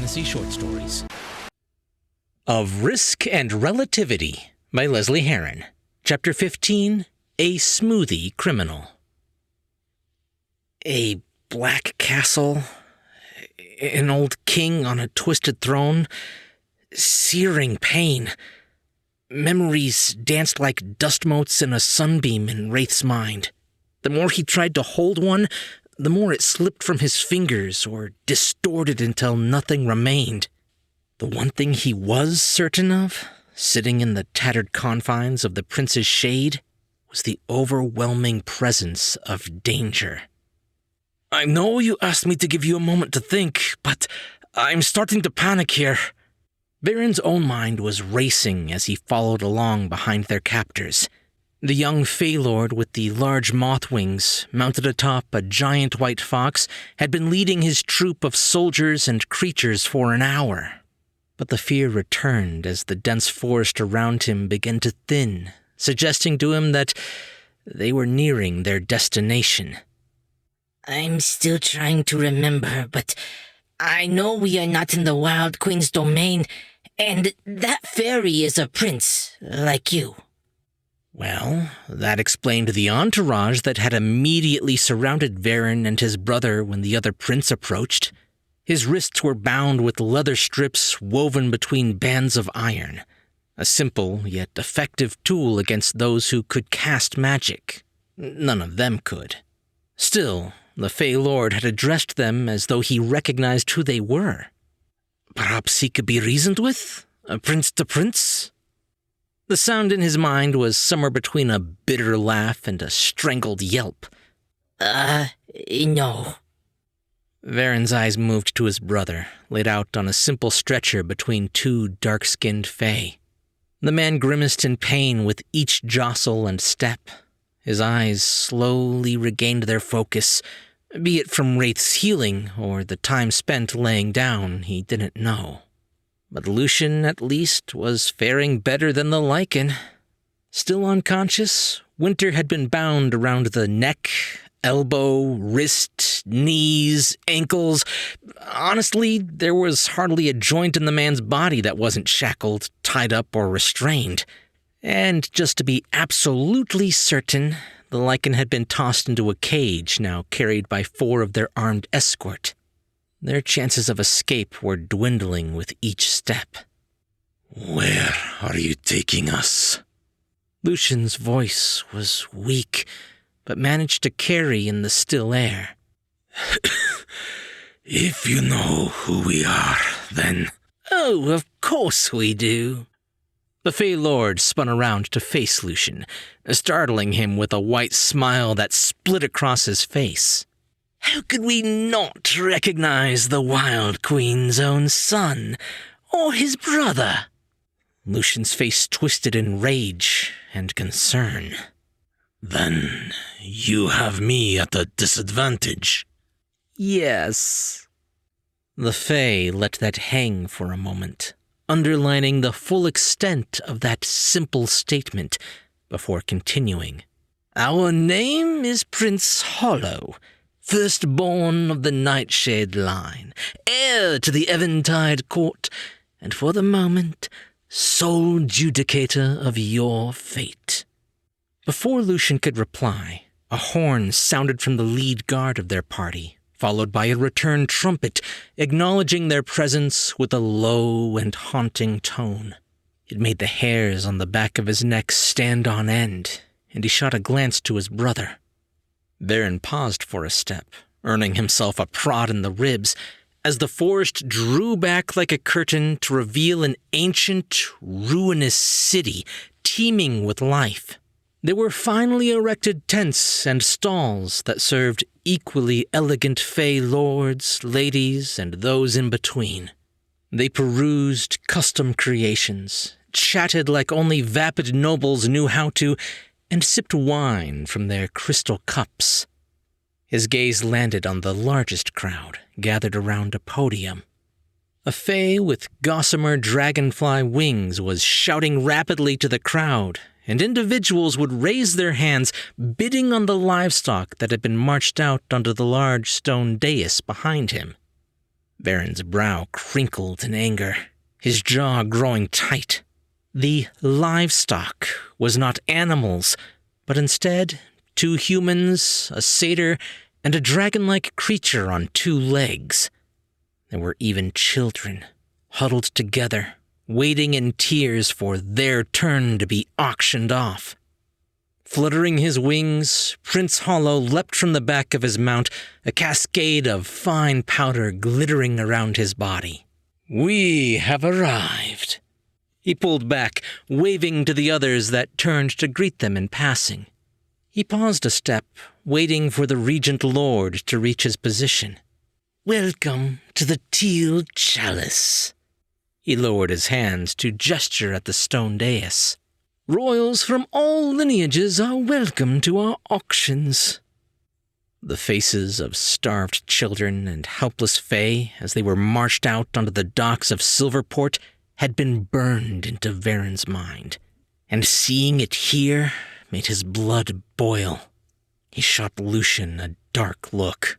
fantasy short stories. Of Risk and Relativity by Lesley Herron. Chapter 15, A Smoothie Criminal. A black castle, an old king on a twisted throne, searing pain. Memories danced like dust motes in a sunbeam in Wraith's mind. The more he tried to hold one, the more it slipped from his fingers or distorted until nothing remained. The one thing he was certain of, sitting in the tattered confines of the prince's shade, was the overwhelming presence of danger. I know you asked me to give you a moment to think, but I'm starting to panic here. Baron's own mind was racing as he followed along behind their captors. The young Fey Lord with the large moth wings, mounted atop a giant white fox, had been leading his troop of soldiers and creatures for an hour. But the fear returned as the dense forest around him began to thin, suggesting to him that they were nearing their destination. I'm still trying to remember, but I know we are not in the Wild Queen's domain, and that fairy is a prince, like you. Well, that explained the entourage that had immediately surrounded Varen and his brother when the other prince approached. His wrists were bound with leather strips woven between bands of iron, a simple yet effective tool against those who could cast magic. None of them could. Still, the Fey Lord had addressed them as though he recognized who they were. Perhaps he could be reasoned with? A prince to prince? The sound in his mind was somewhere between a bitter laugh and a strangled yelp. No. Varen's eyes moved to his brother, laid out on a simple stretcher between two dark-skinned Fey. The man grimaced in pain with each jostle and step. His eyes slowly regained their focus, be it from Wraith's healing or the time spent laying down, he didn't know. But Lucian, at least, was faring better than the lichen. Still unconscious, Winter had been bound around the neck, elbow, wrist, knees, ankles. Honestly, there was hardly a joint in the man's body that wasn't shackled, tied up, or restrained. And just to be absolutely certain, the lichen had been tossed into a cage now carried by 4 of their armed escort. Their chances of escape were dwindling with each step. Where are you taking us? Lucian's voice was weak, but managed to carry in the still air. If you know who we are, then... Oh, of course we do. The Fey Lord spun around to face Lucian, startling him with a white smile that split across his face. How could we not recognize the Wild Queen's own son, or his brother? Lucian's face twisted in rage and concern. Then you have me at a disadvantage. Yes. The Fey let that hang for a moment, underlining the full extent of that simple statement before continuing. Our name is Prince Hollow, firstborn of the Nightshade line, heir to the Eventide court, and for the moment, sole judicator of your fate. Before Lucian could reply, a horn sounded from the lead guard of their party, followed by a return trumpet, acknowledging their presence with a low and haunting tone. It made the hairs on the back of his neck stand on end, and he shot a glance to his brother. Varen paused for a step, earning himself a prod in the ribs, as the forest drew back like a curtain to reveal an ancient, ruinous city teeming with life. There were finely erected tents and stalls that served equally elegant Fey lords, ladies, and those in between. They perused custom creations, chatted like only vapid nobles knew how to, and sipped wine from their crystal cups. His gaze landed on the largest crowd, gathered around a podium. A Fey with gossamer dragonfly wings was shouting rapidly to the crowd, and individuals would raise their hands, bidding on the livestock that had been marched out onto the large stone dais behind him. Varen's brow crinkled in anger, his jaw growing tight. The livestock was not animals, but instead 2 humans, a satyr, and a dragon-like creature on 2 legs. There were even children, huddled together, waiting in tears for their turn to be auctioned off. Fluttering his wings, Prince Hollow leapt from the back of his mount, a cascade of fine powder glittering around his body. "We have arrived." He pulled back, waving to the others that turned to greet them in passing. He paused a step, waiting for the Regent Lord to reach his position. "Welcome to the Teal Chalice." He lowered his hands to gesture at the stone dais. "Royals from all lineages are welcome to our auctions." The faces of starved children and helpless fae, as they were marched out onto the docks of Silverport, had been burned into Varen's mind, and seeing it here made his blood boil. He shot Lucian a dark look.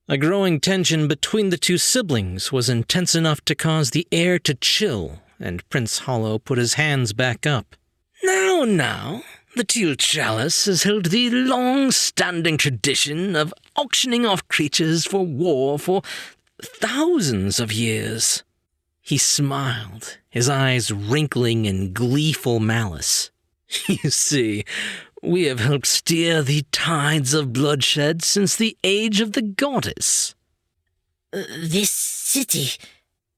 A growing tension between the 2 siblings was intense enough to cause the air to chill, and Prince Hollow put his hands back up. Now, the Teal Chalice has held the long-standing tradition of auctioning off creatures for war for thousands of years." He smiled, his eyes wrinkling in gleeful malice. "You see, we have helped steer the tides of bloodshed since the age of the goddess." This city...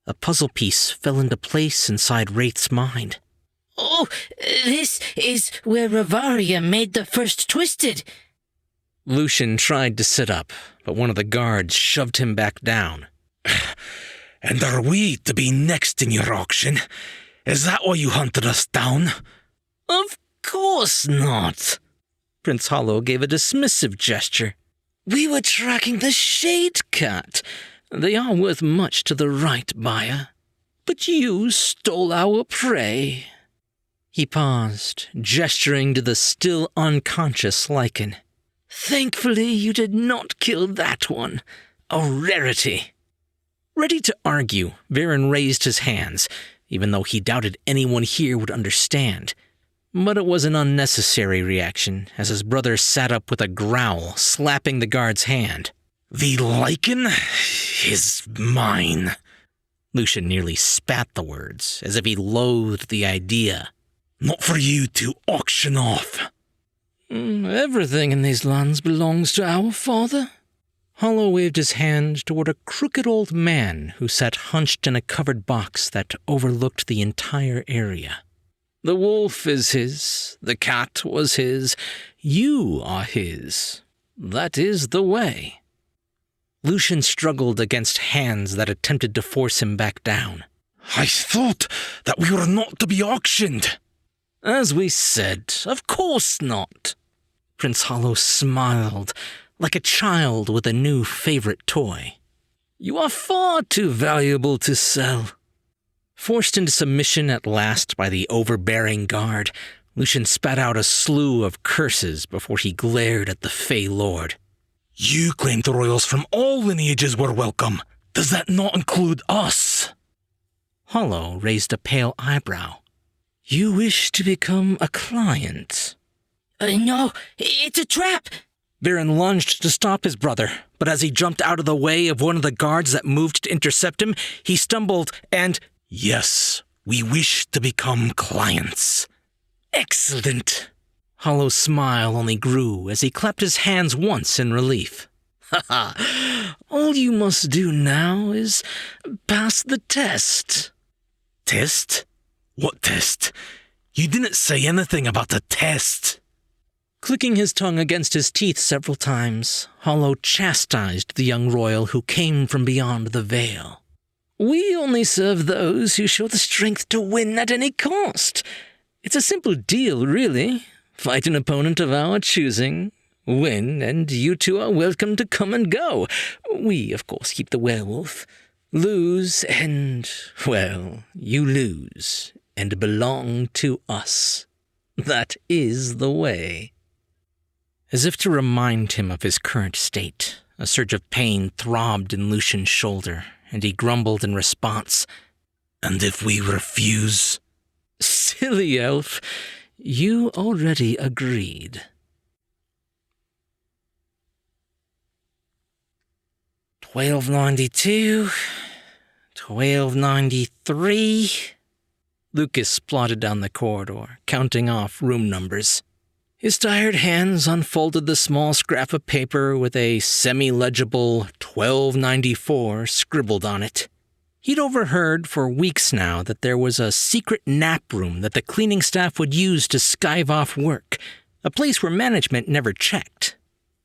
A puzzle piece fell into place inside Wraith's mind. Oh, this is where Ravaria made the first Twisted. Lucian tried to sit up, but one of the guards shoved him back down. And are we to be next in your auction? Is that why you hunted us down? Of course not. Prince Hollow gave a dismissive gesture. We were tracking the Shade Cat. They are worth much to the right buyer. But you stole our prey. He paused, gesturing to the still unconscious lichen. Thankfully, you did not kill that one. A rarity. Ready to argue, Varen raised his hands, even though he doubted anyone here would understand. But it was an unnecessary reaction, as his brother sat up with a growl, slapping the guard's hand. The lichen is mine. Lucian nearly spat the words, as if he loathed the idea. Not for you to auction off. Everything in these lands belongs to our father. Hollow waved his hand toward a crooked old man who sat hunched in a covered box that overlooked the entire area. The wolf is his, the cat was his, you are his. That is the way. Lucian struggled against hands that attempted to force him back down. I thought that we were not to be auctioned. As we said, of course not. Prince Hollow smiled, like a child with a new favorite toy. You are far too valuable to sell. Forced into submission at last by the overbearing guard, Lucian spat out a slew of curses before he glared at the Fey Lord. You claimed the royals from all lineages were welcome. Does that not include us? Hollow raised a pale eyebrow. You wish to become a client? No, it's a trap. Varen lunged to stop his brother, but as he jumped out of the way of one of the guards that moved to intercept him, he stumbled and... Yes, we wish to become clients. Excellent. Hollow's smile only grew as he clapped his hands once in relief. Ha! All you must do now is pass the test. Test? What test? You didn't say anything about a test. Clicking his tongue against his teeth several times, Hollow chastised the young royal who came from beyond the veil. We only serve those who show the strength to win at any cost. It's a simple deal, really. Fight an opponent of our choosing, win, and you two are welcome to come and go. We, of course, keep the werewolf. Lose, and, well, you lose, and belong to us. That is the way. As if to remind him of his current state, a surge of pain throbbed in Lucian's shoulder, and he grumbled in response. And if we refuse? Silly elf, you already agreed. 1292, 1293. Lucas plodded down the corridor, counting off room numbers. His tired hands unfolded the small scrap of paper with a semi-legible 1294 scribbled on it. He'd overheard for weeks now that there was a secret nap room that the cleaning staff would use to skive off work, a place where management never checked.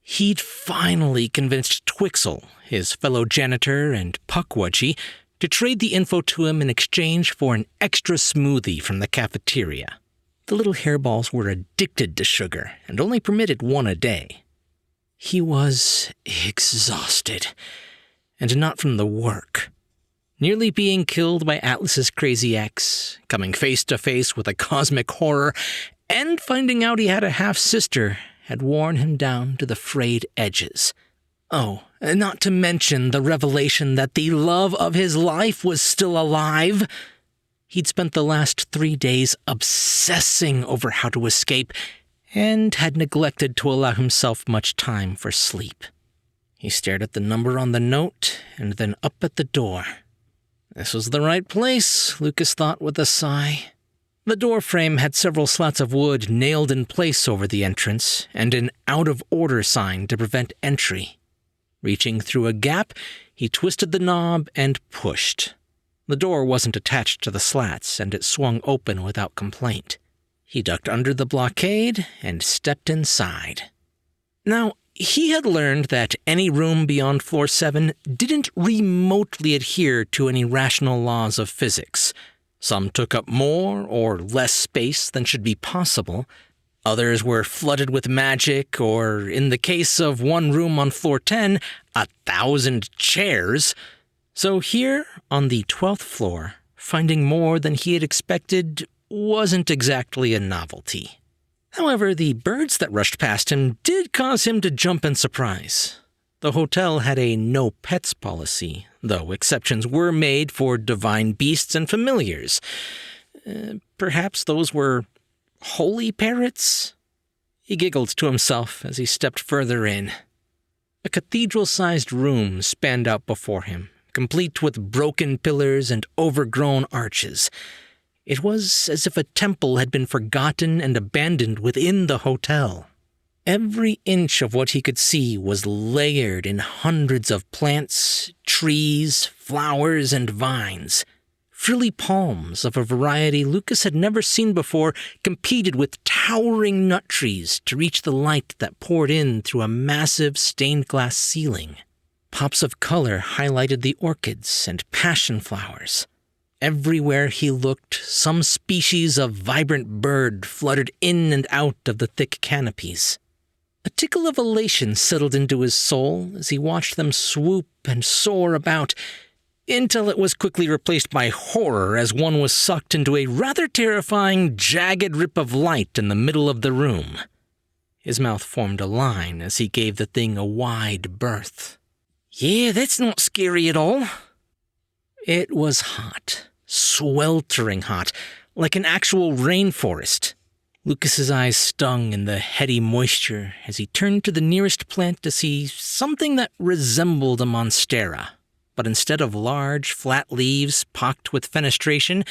He'd finally convinced Twixel, his fellow janitor and puckwudgie, to trade the info to him in exchange for an extra smoothie from the cafeteria. The little hairballs were addicted to sugar and only permitted one a day. He was exhausted, and not from the work. Nearly being killed by Atlas's crazy ex, coming face to face with a cosmic horror, and finding out he had a half-sister had worn him down to the frayed edges. Oh, not to mention the revelation that the love of his life was still alive. He'd spent the last 3 days obsessing over how to escape and had neglected to allow himself much time for sleep. He stared at the number on the note and then up at the door. This was the right place, Lucas thought with a sigh. The door frame had several slats of wood nailed in place over the entrance and an out-of-order sign to prevent entry. Reaching through a gap, he twisted the knob and pushed. The door wasn't attached to the slats, and it swung open without complaint. He ducked under the blockade and stepped inside. Now, he had learned that any room beyond floor 7 didn't remotely adhere to any rational laws of physics. Some took up more or less space than should be possible. Others were flooded with magic, or, in the case of one room on floor 10, 1,000 chairs. So here, on the 12th floor, finding more than he had expected wasn't exactly a novelty. However, the birds that rushed past him did cause him to jump in surprise. The hotel had a no-pets policy, though exceptions were made for divine beasts and familiars. Perhaps those were holy parrots? He giggled to himself as he stepped further in. A cathedral-sized room spanned out before him, complete with broken pillars and overgrown arches. It was as if a temple had been forgotten and abandoned within the hotel. Every inch of what he could see was layered in hundreds of plants, trees, flowers, and vines. Frilly palms of a variety Lucas had never seen before competed with towering nut trees to reach the light that poured in through a massive stained glass ceiling. Pops of color highlighted the orchids and passion flowers. Everywhere he looked, some species of vibrant bird fluttered in and out of the thick canopies. A tickle of elation settled into his soul as he watched them swoop and soar about, until it was quickly replaced by horror as one was sucked into a rather terrifying, jagged rip of light in the middle of the room. His mouth formed a line as he gave the thing a wide berth. Yeah, that's not scary at all. It was hot, sweltering hot, like an actual rainforest. Lucas's eyes stung in the heady moisture as he turned to the nearest plant to see something that resembled a monstera. But instead of large, flat leaves pocked with fenestration,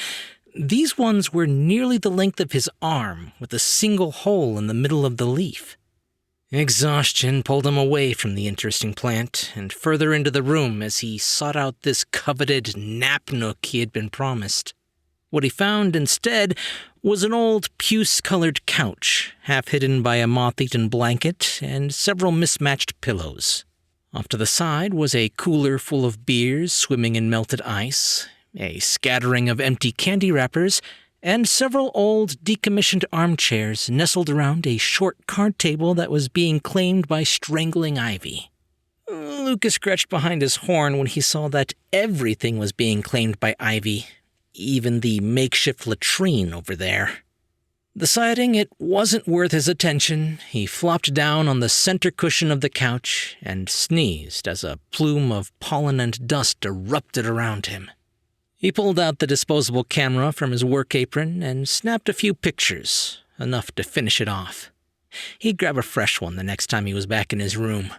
these ones were nearly the length of his arm, with a single hole in the middle of the leaf. Exhaustion pulled him away from the interesting plant and further into the room as he sought out this coveted nap nook he had been promised. What he found instead was an old puce-colored couch, half hidden by a moth-eaten blanket and several mismatched pillows. Off to the side was a cooler full of beers swimming in melted ice, a scattering of empty candy wrappers, and several old, decommissioned armchairs nestled around a short card table that was being claimed by strangling ivy. Lucas scratched behind his horn when he saw that everything was being claimed by ivy, even the makeshift latrine over there. Deciding it wasn't worth his attention, he flopped down on the center cushion of the couch and sneezed as a plume of pollen and dust erupted around him. He pulled out the disposable camera from his work apron and snapped a few pictures, enough to finish it off. He'd grab a fresh one the next time he was back in his room.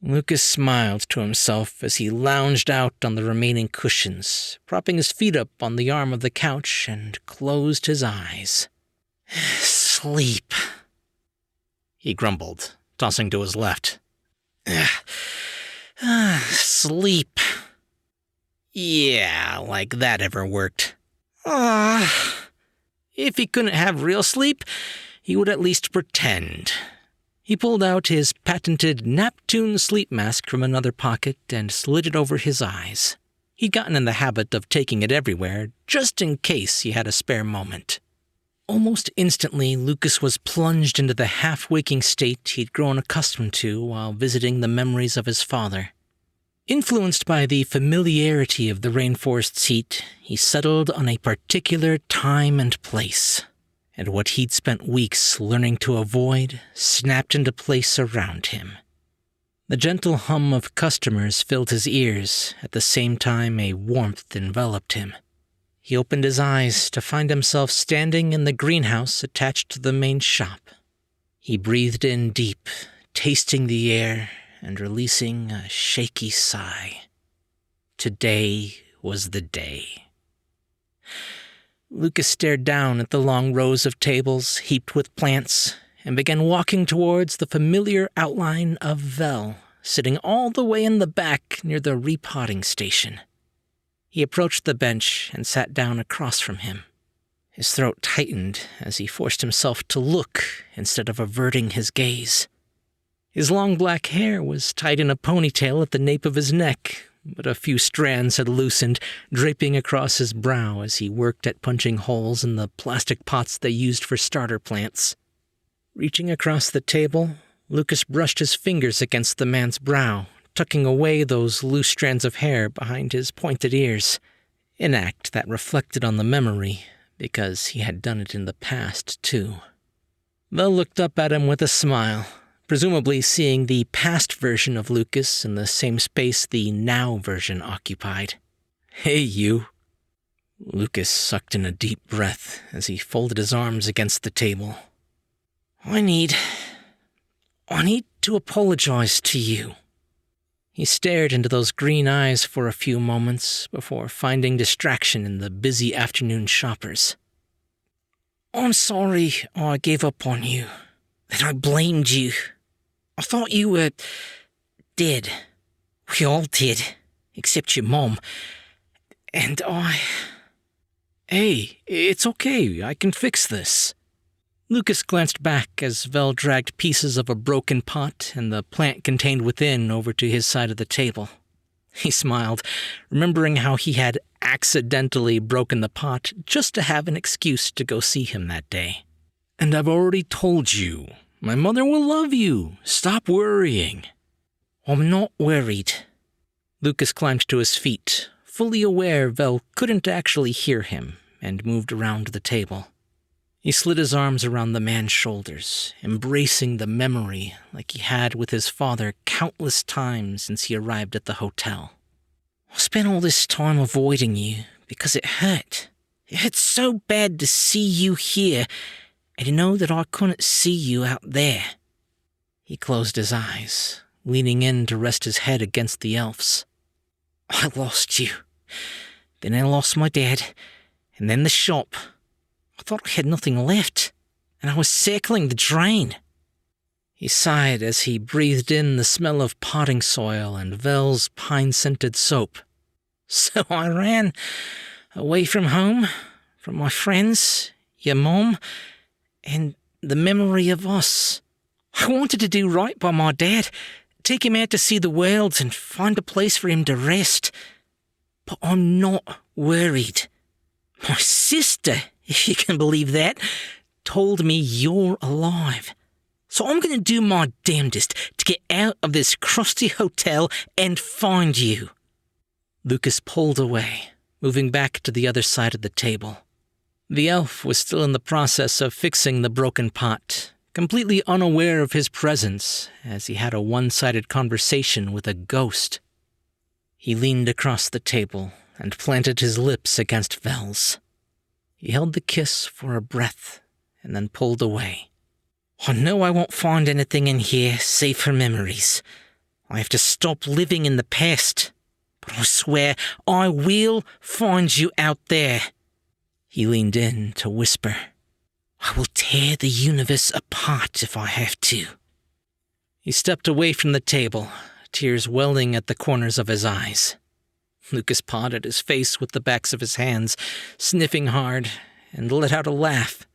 Lucas smiled to himself as he lounged out on the remaining cushions, propping his feet up on the arm of the couch and closed his eyes. Sleep, he grumbled, tossing to his left. Sleep. Yeah, like that ever worked. If he couldn't have real sleep, he would at least pretend. He pulled out his patented Neptune sleep mask from another pocket and slid it over his eyes. He'd gotten in the habit of taking it everywhere, just in case he had a spare moment. Almost instantly, Lucas was plunged into the half-waking state he'd grown accustomed to while visiting the memories of his father. Influenced by the familiarity of the rainforest's heat, he settled on a particular time and place, and what he'd spent weeks learning to avoid snapped into place around him. The gentle hum of customers filled his ears, at the same time a warmth enveloped him. He opened his eyes to find himself standing in the greenhouse attached to the main shop. He breathed in deep, tasting the air and releasing a shaky sigh. Today was the day. Lucas stared down at the long rows of tables heaped with plants and began walking towards the familiar outline of Vel, sitting all the way in the back near the repotting station. He approached the bench and sat down across from him. His throat tightened as he forced himself to look instead of averting his gaze. His long black hair was tied in a ponytail at the nape of his neck, but a few strands had loosened, draping across his brow as he worked at punching holes in the plastic pots they used for starter plants. Reaching across the table, Lucas brushed his fingers against the man's brow, tucking away those loose strands of hair behind his pointed ears, an act that reflected on the memory, because he had done it in the past, too. Vel looked up at him with a smile, presumably seeing the past version of Lucas in the same space the now version occupied. "Hey, you." Lucas sucked in a deep breath as he folded his arms against the table. I need to apologize to you." He stared into those green eyes for a few moments before finding distraction in the busy afternoon shoppers. "I'm sorry I gave up on you, that I blamed you. I thought you were dead. We all did, except your mom. And I..." "Hey, it's okay, I can fix this." Lucas glanced back as Vel dragged pieces of a broken pot and the plant contained within over to his side of the table. He smiled, remembering how he had accidentally broken the pot just to have an excuse to go see him that day. "And I've already told you, my mother will love you. Stop worrying." "I'm not worried." Lucas climbed to his feet, fully aware Vel couldn't actually hear him, and moved around the table. He slid his arms around the man's shoulders, embracing the memory like he had with his father countless times since he arrived at the hotel. "I spent all this time avoiding you because it hurt. It hurt so bad to see you here and to know that I couldn't see you out there." He closed his eyes, leaning in to rest his head against the elf's. "I lost you. Then I lost my dad, and then the shop. I thought I had nothing left, and I was circling the drain." He sighed as he breathed in the smell of potting soil and Vel's pine-scented soap. "So I ran away from home, from my friends, your mom, and the memory of us. I wanted to do right by my dad, take him out to see the world and find a place for him to rest. But I'm not worried. My sister, if you can believe that, told me you're alive. So I'm going to do my damnedest to get out of this crusty hotel and find you." Lucas pulled away, moving back to the other side of the table. The elf was still in the process of fixing the broken pot, completely unaware of his presence as he had a one-sided conversation with a ghost. He leaned across the table and planted his lips against Vel's. He held the kiss for a breath and then pulled away. I know I won't find anything in here save for memories. I have to stop living in the past. But I swear I will find you out there. He leaned in to whisper, I will tear the universe apart if I have to. He stepped away from the table, tears welling at the corners of his eyes. Lucas pawed at his face with the backs of his hands, sniffing hard, and let out a laugh.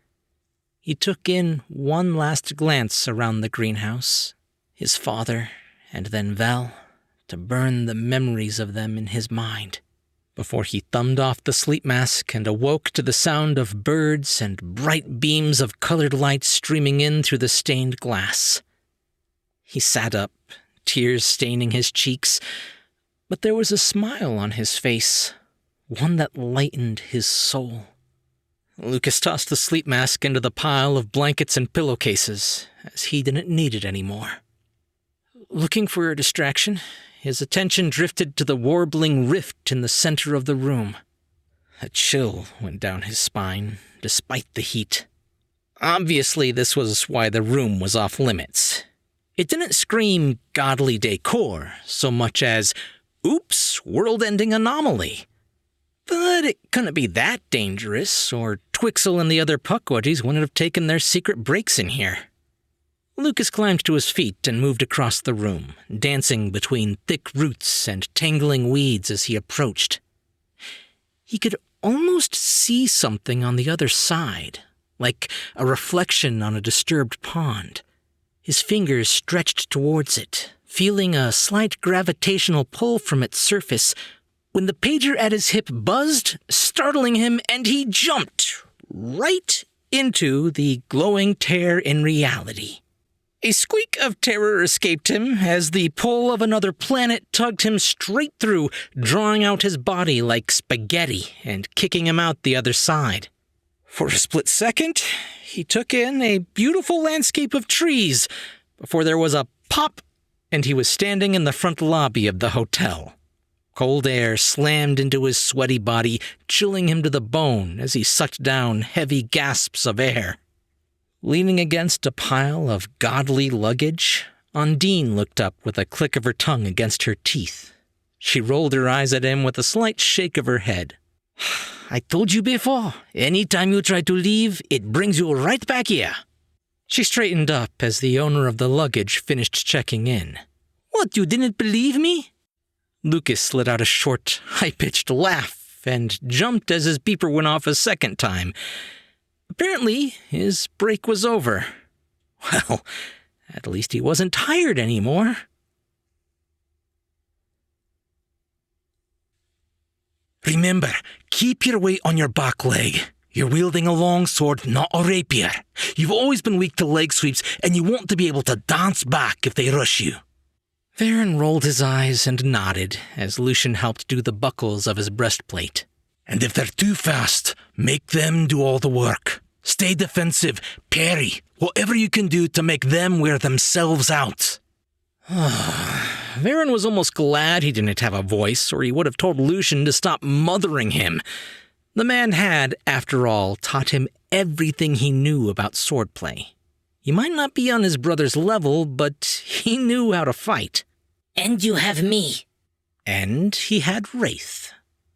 He took in one last glance around the greenhouse, his father, and then Val, to burn the memories of them in his mind, before he thumbed off the sleep mask and awoke to the sound of birds and bright beams of colored light streaming in through the stained glass. He sat up, tears staining his cheeks, but there was a smile on his face, one that lightened his soul. Lucas tossed the sleep mask into the pile of blankets and pillowcases, as he didn't need it anymore. Looking for a distraction, his attention drifted to the warbling rift in the center of the room. A chill went down his spine, despite the heat. Obviously, this was why the room was off limits. It didn't scream godly decor so much as, oops, world-ending anomaly. But it couldn't be that dangerous, or Twixel and the other Puckwudgies wouldn't have taken their secret breaks in here. Lucas climbed to his feet and moved across the room, dancing between thick roots and tangling weeds as he approached. He could almost see something on the other side, like a reflection on a disturbed pond. His fingers stretched towards it, feeling a slight gravitational pull from its surface, when the pager at his hip buzzed, startling him, and he jumped right into the glowing tear in reality. A squeak of terror escaped him as the pull of another planet tugged him straight through, drawing out his body like spaghetti and kicking him out the other side. For a split second, he took in a beautiful landscape of trees before there was a pop, and he was standing in the front lobby of the hotel. Cold air slammed into his sweaty body, chilling him to the bone as he sucked down heavy gasps of air. Leaning against a pile of godly luggage, Undine looked up with a click of her tongue against her teeth. She rolled her eyes at him with a slight shake of her head. I told you before, any time you try to leave, it brings you right back here. She straightened up as the owner of the luggage finished checking in. What, you didn't believe me? Lucas let out a short, high-pitched laugh and jumped as his beeper went off a second time. Apparently, his break was over. Well, at least he wasn't tired anymore. Remember, keep your weight on your back leg. You're wielding a longsword, not a rapier. You've always been weak to leg sweeps, and you want to be able to dance back if they rush you. Varen rolled his eyes and nodded as Lucian helped do the buckles of his breastplate. And if they're too fast, make them do all the work. Stay defensive, parry, whatever you can do to make them wear themselves out. Varen was almost glad he didn't have a voice, or he would have told Lucian to stop mothering him. The man had, after all, taught him everything he knew about swordplay. He might not be on his brother's level, but he knew how to fight. And you have me. And he had Wraith,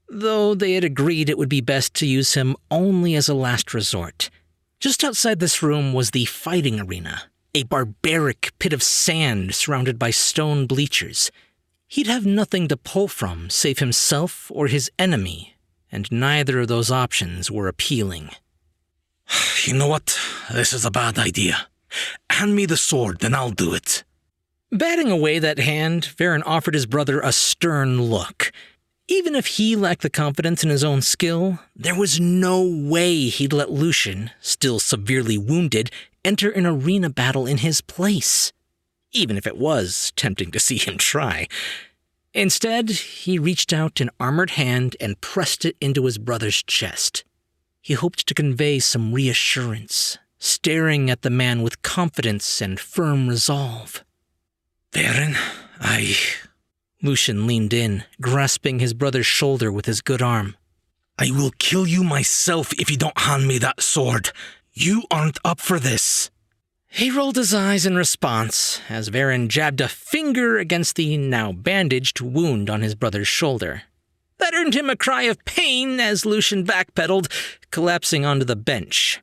though they had agreed it would be best to use him only as a last resort. Just outside this room was the fighting arena, a barbaric pit of sand surrounded by stone bleachers. He'd have nothing to pull from save himself or his enemy, and neither of those options were appealing. You know what? This is a bad idea. Hand me the sword, then I'll do it. Batting away that hand, Varen offered his brother a stern look. Even if he lacked the confidence in his own skill, there was no way he'd let Lucian, still severely wounded, enter an arena battle in his place, even if it was tempting to see him try. Instead, he reached out an armored hand and pressed it into his brother's chest. He hoped to convey some reassurance, staring at the man with confidence and firm resolve. Baron, Lucian leaned in, grasping his brother's shoulder with his good arm. I will kill you myself if you don't hand me that sword. You aren't up for this. He rolled his eyes in response as Herron jabbed a finger against the now bandaged wound on his brother's shoulder. That earned him a cry of pain as Lucian backpedaled, collapsing onto the bench.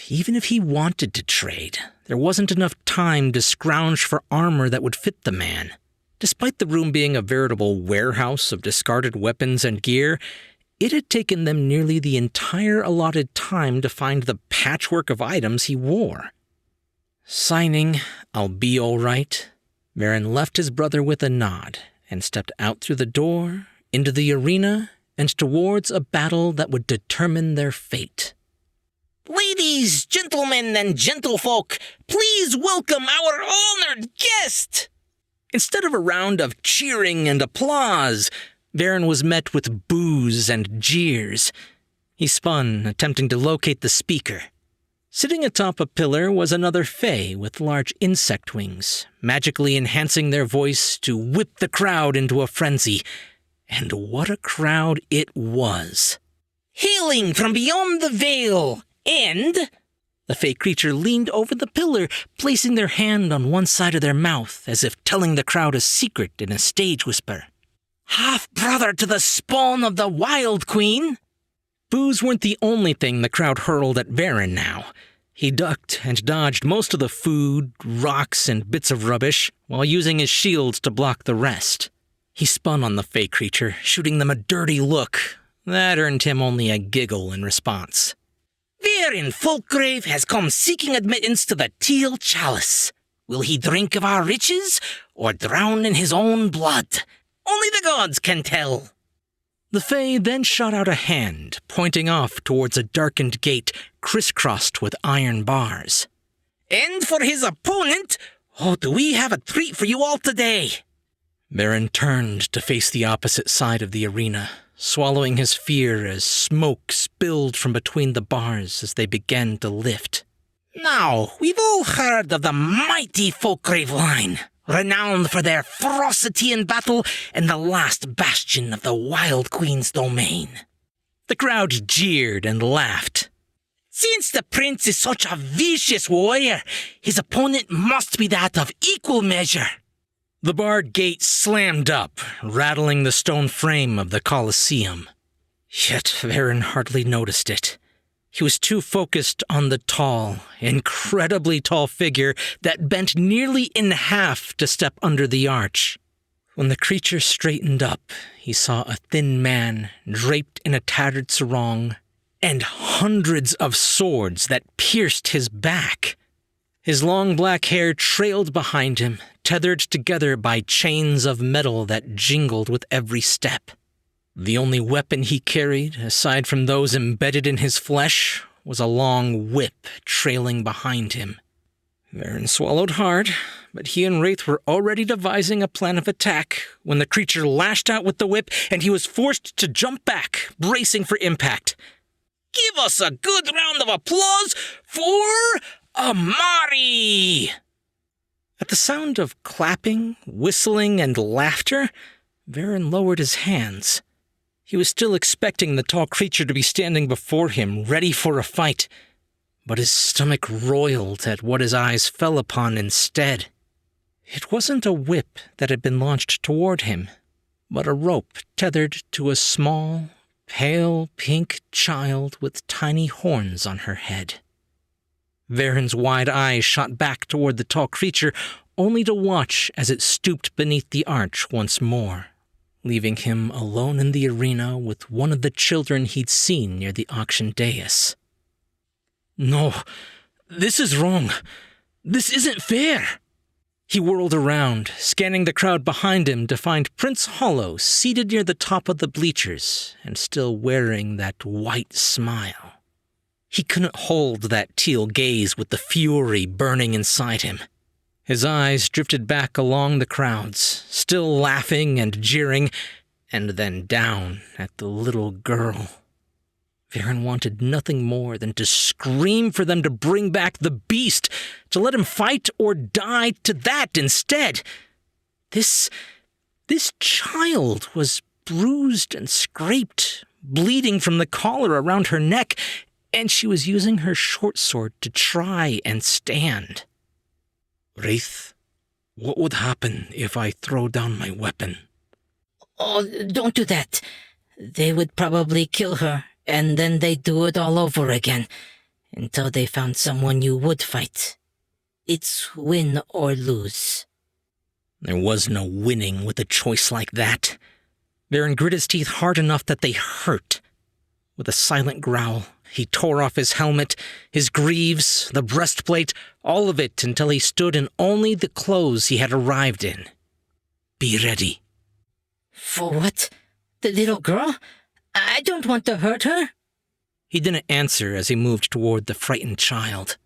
Even if he wanted to trade, there wasn't enough time to scrounge for armor that would fit the man. Despite the room being a veritable warehouse of discarded weapons and gear, it had taken them nearly the entire allotted time to find the patchwork of items he wore. Signing, "I'll be all right," Herron left his brother with a nod and stepped out through the door, into the arena, and towards a battle that would determine their fate. Ladies, gentlemen, and gentlefolk, please welcome our honored guest! Instead of a round of cheering and applause, Herron was met with boos and jeers. He spun, attempting to locate the speaker. Sitting atop a pillar was another fae with large insect wings, magically enhancing their voice to whip the crowd into a frenzy. And what a crowd it was. Hailing from beyond the veil, and... The fae creature leaned over the pillar, placing their hand on one side of their mouth, as if telling the crowd a secret in a stage whisper. Half-brother to the spawn of the Wild Queen! Boos weren't the only thing the crowd hurled at Herron now. He ducked and dodged most of the food, rocks, and bits of rubbish, while using his shields to block the rest. He spun on the fae creature, shooting them a dirty look. That earned him only a giggle in response. Baron Folkgrave has come seeking admittance to the Teal Chalice. Will he drink of our riches, or drown in his own blood? Only the gods can tell. The fae then shot out a hand, pointing off towards a darkened gate crisscrossed with iron bars. And for his opponent, do we have a treat for you all today? Herron turned to face the opposite side of the arena, swallowing his fear as smoke spilled from between the bars as they began to lift. Now, we've all heard of the mighty Folkgrave line, renowned for their ferocity in battle and the last bastion of the Wild Queen's domain. The crowd jeered and laughed. Since the prince is such a vicious warrior, his opponent must be that of equal measure. The barred gate slammed up, rattling the stone frame of the Colosseum. Yet Herron hardly noticed it. He was too focused on the tall, incredibly tall figure that bent nearly in half to step under the arch. When the creature straightened up, he saw a thin man draped in a tattered sarong and hundreds of swords that pierced his back. His long black hair trailed behind him, tethered together by chains of metal that jingled with every step. The only weapon he carried, aside from those embedded in his flesh, was a long whip trailing behind him. Herron swallowed hard, but he and Wraith were already devising a plan of attack when the creature lashed out with the whip and he was forced to jump back, bracing for impact. Give us a good round of applause for Amari! At the sound of clapping, whistling, and laughter, Herron lowered his hands. He was still expecting the tall creature to be standing before him, ready for a fight, but his stomach roiled at what his eyes fell upon instead. It wasn't a whip that had been launched toward him, but a rope tethered to a small, pale pink child with tiny horns on her head. Herron's wide eyes shot back toward the tall creature, only to watch as it stooped beneath the arch once more, leaving him alone in the arena with one of the children he'd seen near the auction dais. No, this is wrong. This isn't fair. He whirled around, scanning the crowd behind him to find Prince Hollow seated near the top of the bleachers and still wearing that white smile. He couldn't hold that teal gaze with the fury burning inside him. His eyes drifted back along the crowds, still laughing and jeering, and then down at the little girl. Herron wanted nothing more than to scream for them to bring back the beast, to let him fight or die to that instead. This child was bruised and scraped, bleeding from the collar around her neck, and she was using her short sword to try and stand. Wraith, what would happen if I throw down my weapon? Oh, don't do that. They would probably kill her, and then they'd do it all over again, until they found someone you would fight. It's win or lose. There was no winning with a choice like that. Herron grit his teeth hard enough that they hurt. With a silent growl, he tore off his helmet, his greaves, the breastplate, all of it until he stood in only the clothes he had arrived in. Be ready. For what? The little girl? I don't want to hurt her. He didn't answer as he moved toward the frightened child.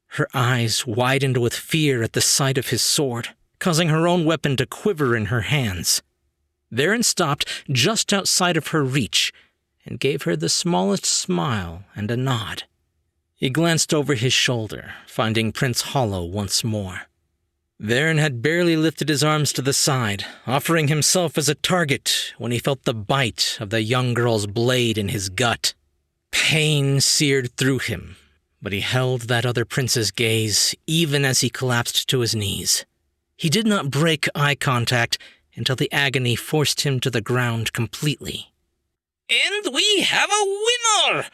Her eyes widened with fear at the sight of his sword, causing her own weapon to quiver in her hands. Herron stopped just outside of her reach and gave her the smallest smile and a nod. He glanced over his shoulder, finding Prince Hollow once more. Herron had barely lifted his arms to the side, offering himself as a target when he felt the bite of the young girl's blade in his gut. Pain seared through him, but he held that other prince's gaze even as he collapsed to his knees. He did not break eye contact until the agony forced him to the ground completely. And we have a winner!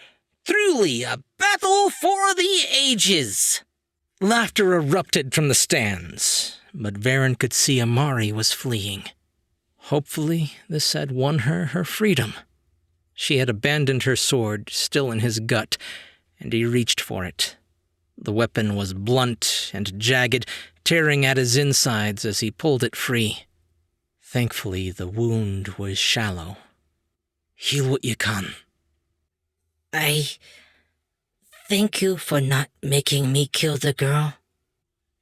Truly a battle for the ages! Laughter erupted from the stands, but Herron could see Amari was fleeing. Hopefully, this had won her freedom. She had abandoned her sword, still in his gut, and he reached for it. The weapon was blunt and jagged, tearing at his insides as he pulled it free. Thankfully, the wound was shallow. Heal what you can. I thank you for not making me kill the girl.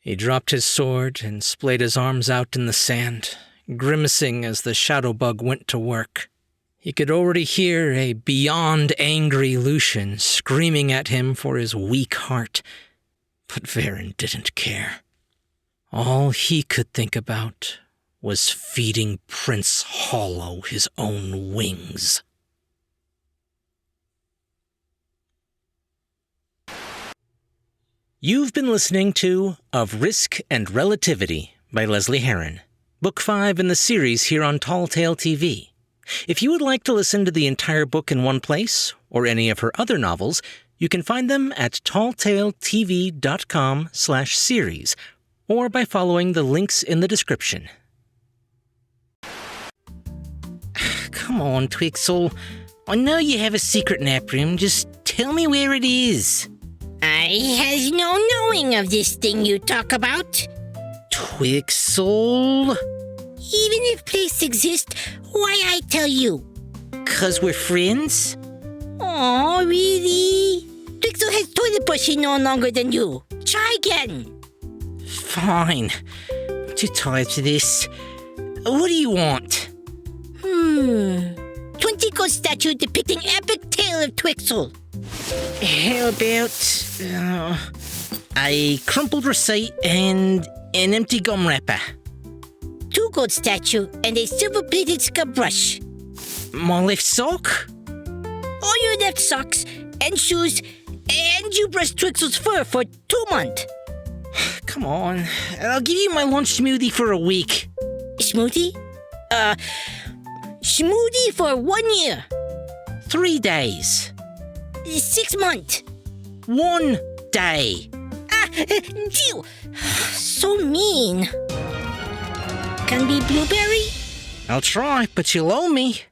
He dropped his sword and splayed his arms out in the sand, grimacing as the shadow bug went to work. He could already hear a beyond angry Lucian screaming at him for his weak heart, but Herron didn't care. All he could think about was feeding Prince Hollow his own wings. You've been listening to Of Risk and Relativity by Lesley Herron, Book 5 in the series here on Tall Tale TV. If you would like to listen to the entire book in one place, or any of her other novels, you can find them at talltaletv.com/series, or by following the links in the description. Come on, Twixel. I know you have a secret nap room. Just tell me where it is. I has no knowing of this thing you talk about. Twixel? Even if place exists, why I tell you? 'Cause we're friends? Oh, really? Twixel has toilet brushing no longer than you. Try again. Fine. I'm too tired for this. What do you want? 20 gold statue depicting epic tale of Twixel. How about a crumpled receipt and an empty gum wrapper? 2 gold statue and a silver-plated scrub brush. My left sock? All your left socks and shoes, and you brush Twixel's fur for 2 months. Come on, I'll give you my lunch smoothie for a week. Smoothie? Smoothie for 1 year. 3 days. 6 months. 1 day. Deal. So mean. Can be blueberry? I'll try, but you'll owe me.